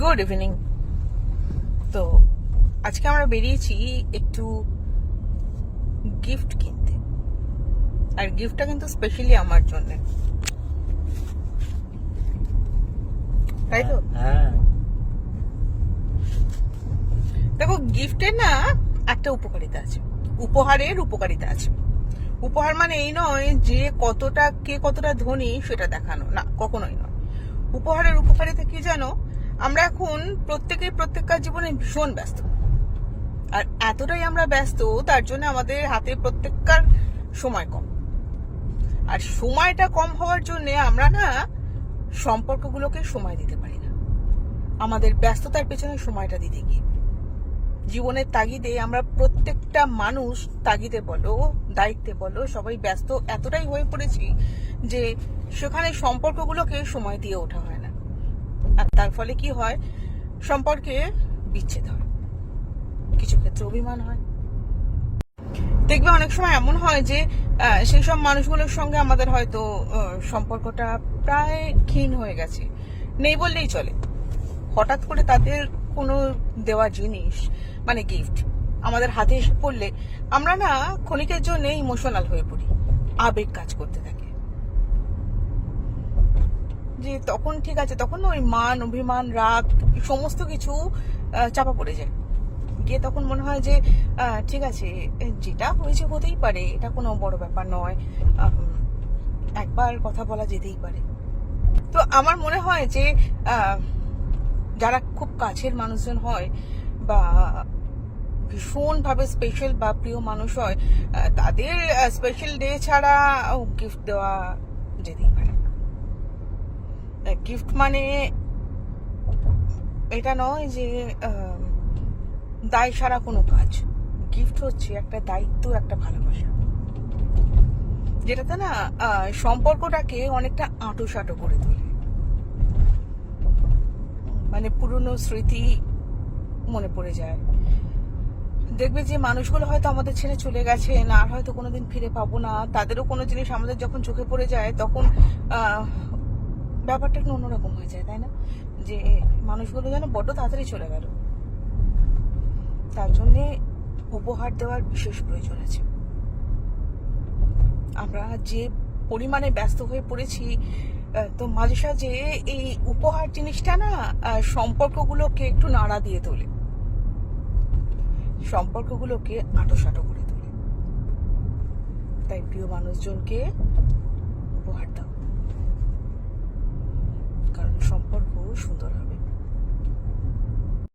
Good evening. তো আজকে আমরা বেরিয়েছি একটু গিফট কিনতে, আর গিফটটা কিন্তু স্পেশালি আমার জন্য, তাই তো? হ্যাঁ, দেখো, গিফটের না একটা উপকারিতা আছে, উপহারের উপকারিতা আছে। উপহার মানে এই নয় যে কে কতটা ধনী সেটা দেখানো, না, কখনোই নয়। উপহারের উপকারিতা কি জানো? আমরা এখন প্রত্যেককার জীবনে ভীষণ ব্যস্ত, আর এতটাই আমরা ব্যস্ত, তার জন্য আমাদের হাতে প্রত্যেককার সময় কম। আর সময়টা কম হওয়ার জন্য আমরা না সম্পর্কগুলোকে সময় দিতে পারি না, আমাদের ব্যস্ততার পেছনে সময়টা দিতে গিয়ে। জীবনের তাগিদে আমরা প্রত্যেকটা মানুষ, তাগিদে বলো, দায়িত্বে বলো, সবাই ব্যস্ত এতটাই হয়ে পড়েছি যে সেখানে সম্পর্কগুলোকে সময় দিয়ে ওঠা হয় না। আর তার ফলে কি হয়? সম্পর্কে বিচ্ছেদ হয়, কিছু ক্ষেত্রে অভিমান হয়। দেখবে অনেক সময় এমন হয় যে সেই সব মানুষগুলোর সঙ্গে আমাদের হয়তো সম্পর্কটা প্রায় ক্ষীণ হয়ে গেছে, নেই বললেই চলে। হঠাৎ করে তাদের কোনো দেওয়া জিনিস, মানে গিফট, আমাদের হাতে এসে পড়লে আমরা না ক্ষণিকের জন্য ইমোশনাল হয়ে পড়ি, আবেগ কাজ করতে থাকে। যে তখন ঠিক আছে, তখন ওই মান, অভিমান, রাগ সমস্ত কিছু চাপা পড়ে যায়। গিয়ে তখন মনে হয় যে ঠিক আছে, যেটা হয়েছে হতেই পারে, এটা কোনো বড় ব্যাপার নয়, একবার কথা বলা যেতেই পারে। তো আমার মনে হয় যে যারা খুব কাছের মানুষজন হয় বা ভীষণভাবে স্পেশাল বা প্রিয় মানুষ হয়, তাদের স্পেশাল ডে ছাড়া গিফট দেওয়া যেতেই পারে। গিফট মানে এটা নয় যে দায় সারা কোনো কাজ। গিফট হচ্ছে একটা দায়িত্ব, একটা ভালোবাসা, যেটাতে না সম্পর্কটাকে অনেকটা আঁটোসাঁটো করে তোলে। মানে পুরনো স্মৃতি মনে পড়ে যায়। দেখবে যে মানুষগুলো হয়তো আমাদের ছেড়ে চলে গেছে, না আর হয়তো কোনোদিন ফিরে পাবো না, তাদেরও কোনো জিনিস আমাদের যখন চোখে পড়ে যায়, তখন ব্যাপারটা একটু অন্যরকম হয়ে যায়, তাই না? যে মানুষগুলো যেন বড্ড তাড়াতাড়ি চলে গেল। তার জন্যে উপহার দেওয়ার বিশেষ প্রয়োজন আছে। আমরা যে পরিমাণে ব্যস্ত হয়ে পড়েছি, তো মাঝে সাঝে এই উপহার জিনিসটা না সম্পর্কগুলোকে একটু নাড়া দিয়ে তোলে, সম্পর্কগুলোকে আঁটোসাঁটো করে তোলে। তাই প্রিয় মানুষজনকে উপহার দাও, কারণ সম্পর্ক সুন্দর হবে।